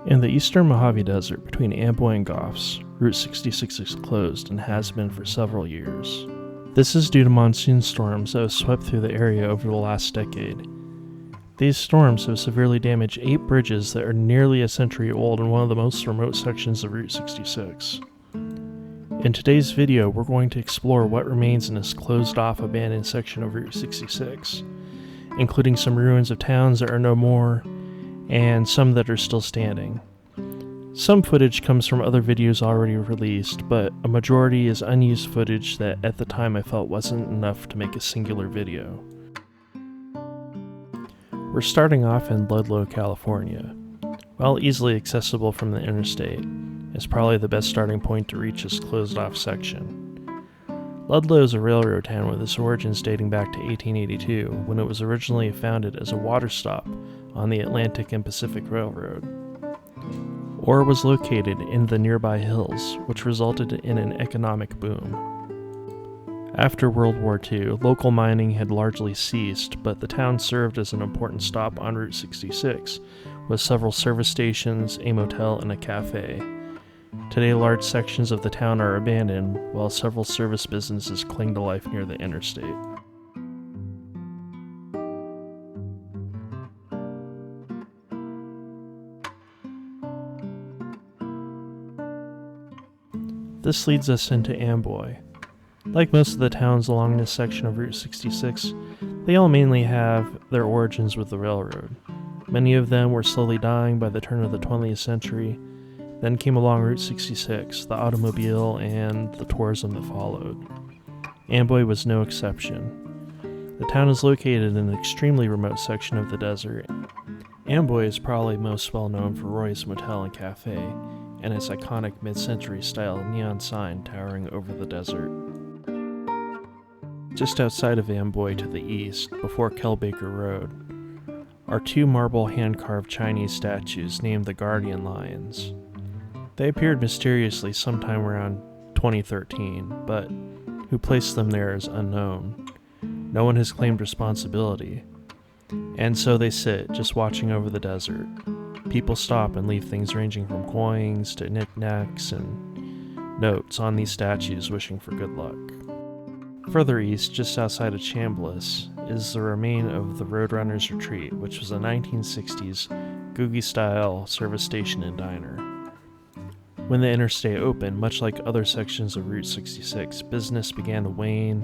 In the eastern Mojave Desert between Amboy and Goffs, Route 66 is closed and has been for several years. This is due to monsoon storms that have swept through the area over the last decade. These storms have severely damaged 8 bridges that are nearly a century old in one of the most remote sections of Route 66. In today's video, we're going to explore what remains in this closed-off abandoned section of Route 66, including some ruins of towns that are no more, and some that are still standing. Some footage comes from other videos already released, but a majority is unused footage that at the time I felt wasn't enough to make a singular video. We're starting off in Ludlow, California. While easily accessible from the interstate, it's probably the best starting point to reach this closed-off section. Ludlow is a railroad town with its origins dating back to 1882, when it was originally founded as a water stop on the Atlantic and Pacific Railroad. Ore was located in the nearby hills, which resulted in an economic boom. After World War II, local mining had largely ceased, but the town served as an important stop on Route 66, with several service stations, a motel, and a cafe. Today, large sections of the town are abandoned, while several service businesses cling to life near the interstate. This leads us into Amboy. Like most of the towns along this section of Route 66, they all mainly have their origins with the railroad. Many of them were slowly dying by the turn of the 20th century. Then came along Route 66, the automobile, and the tourism that followed. Amboy was no exception. The town is located in an extremely remote section of the desert. Amboy is probably most well known for Roy's Motel and Cafe, and its iconic mid-century style neon sign towering over the desert. Just outside of Amboy to the east, before Kelbaker Road, are 2 marble hand-carved Chinese statues named the Guardian Lions. They appeared mysteriously sometime around 2013, but who placed them there is unknown. No one has claimed responsibility, and so they sit, just watching over the desert. People stop and leave things ranging from coins to knickknacks and notes on these statues wishing for good luck. Further east, just outside of Chambless, is the remain of the Roadrunners Retreat, which was a 1960s Googie-style service station and diner. When the interstate opened, much like other sections of Route 66, business began to wane,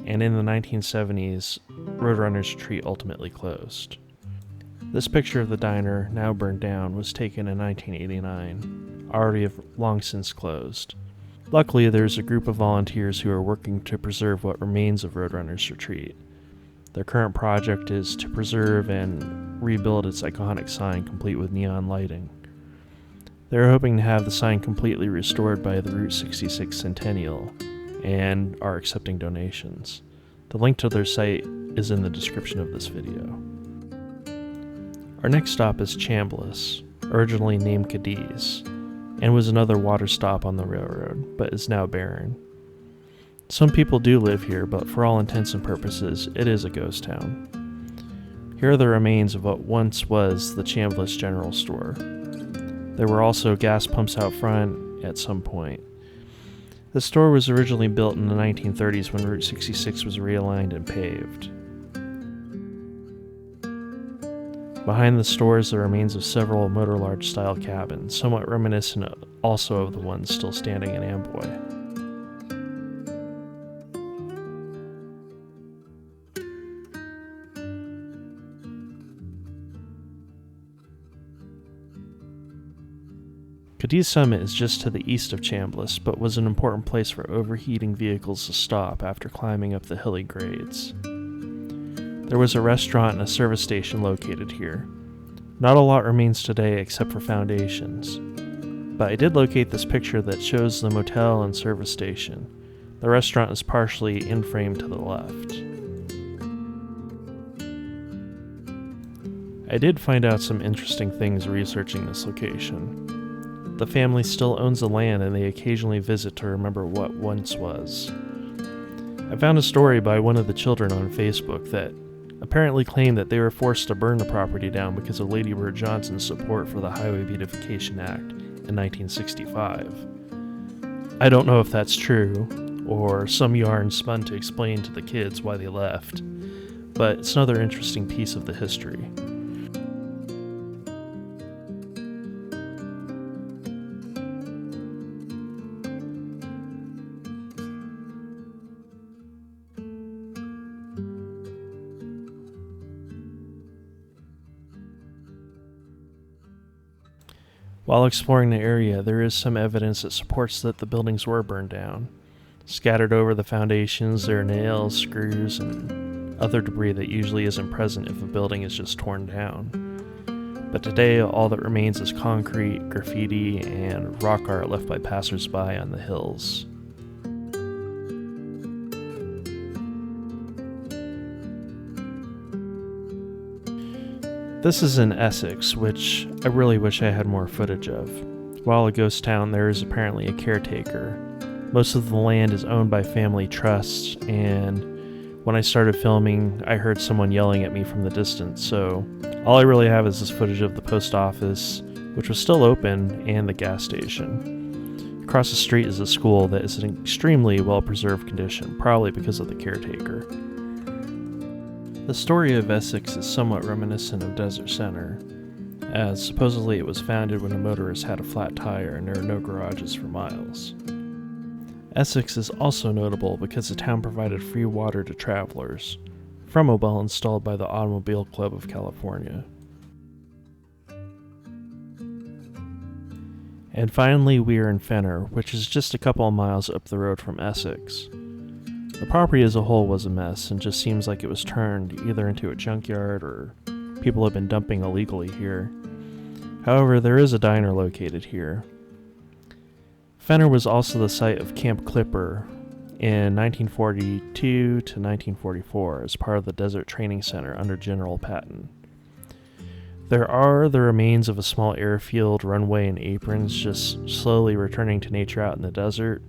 and in the 1970s, Roadrunners Retreat ultimately closed. This picture of the diner, now burned down, was taken in 1989, already have long since closed. Luckily, there's a group of volunteers who are working to preserve what remains of Roadrunners Retreat. Their current project is to preserve and rebuild its iconic sign, complete with neon lighting. They're hoping to have the sign completely restored by the Route 66 Centennial, and are accepting donations. The link to their site is in the description of this video. Our next stop is Chambless, originally named Cadiz, and was another water stop on the railroad, but is now barren. Some people do live here, but for all intents and purposes, it is a ghost town. Here are the remains of what once was the Chambless General Store. There were also gas pumps out front at some point. The store was originally built in the 1930s when Route 66 was realigned and paved. Behind the store is the remains of several motor lodge style cabins, somewhat reminiscent also of the ones still standing in Amboy. Cadiz Summit is just to the east of Chambless, but was an important place for overheating vehicles to stop after climbing up the hilly grades. There was a restaurant and a service station located here. Not a lot remains today except for foundations, but I did locate this picture that shows the motel and service station. The restaurant is partially in frame to the left. I did find out some interesting things researching this location. The family still owns the land and they occasionally visit to remember what once was. I found a story by one of the children on Facebook that apparently claimed that they were forced to burn the property down because of Lady Bird Johnson's support for the Highway Beautification Act in 1965. I don't know if that's true, or some yarn spun to explain to the kids why they left, but it's another interesting piece of the history. While exploring the area, there is some evidence that supports that the buildings were burned down. Scattered over the foundations, there are nails, screws, and other debris that usually isn't present if a building is just torn down. But today, all that remains is concrete, graffiti, and rock art left by passersby on the hills. This is in Essex, which I really wish I had more footage of. While a ghost town, there is apparently a caretaker. Most of the land is owned by family trusts, and when I started filming, I heard someone yelling at me from the distance, so all I really have is this footage of the post office, which was still open, and the gas station. Across the street is a school that is in extremely well-preserved condition, probably because of the caretaker. The story of Essex is somewhat reminiscent of Desert Center, as supposedly it was founded when a motorist had a flat tire and there are no garages for miles. Essex is also notable because the town provided free water to travelers, from a well installed by the Automobile Club of California. And finally, we are in Fenner, which is just a couple of miles up the road from Essex. The property as a whole was a mess and just seems like it was turned either into a junkyard or people have been dumping illegally here. However, there is a diner located here. Fenner was also the site of Camp Clipper in 1942 to 1944 as part of the Desert Training Center under General Patton. There are the remains of a small airfield, runway, and aprons just slowly returning to nature out in the desert.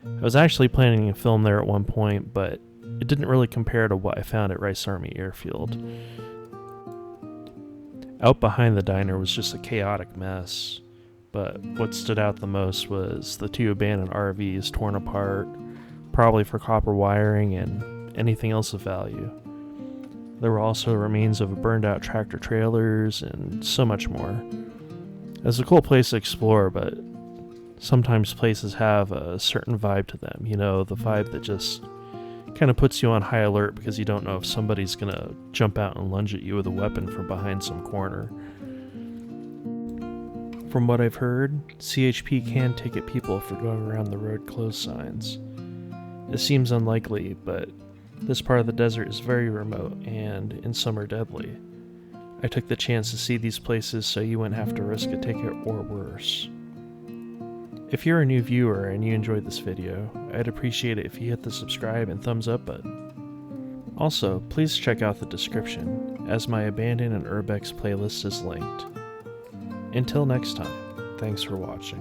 I was actually planning a film there at one point, but it didn't really compare to what I found at Rice Army Airfield. Out behind the diner was just a chaotic mess, but what stood out the most was the two abandoned RVs torn apart, probably for copper wiring and anything else of value. There were also remains of burned out tractor trailers and so much more. It's a cool place to explore, but sometimes places have a certain vibe to them, the vibe that just kind of puts you on high alert because you don't know if somebody's gonna jump out and lunge at you with a weapon from behind some corner. From what I've heard, CHP can ticket people for going around the road closed signs. It seems unlikely, but this part of the desert is very remote and in some are deadly. I took the chance to see these places so you wouldn't have to risk a ticket or worse. If you're a new viewer and you enjoyed this video, I'd appreciate it if you hit the subscribe and thumbs up button. Also, please check out the description, as my Abandoned and Urbex playlist is linked. Until next time, thanks for watching.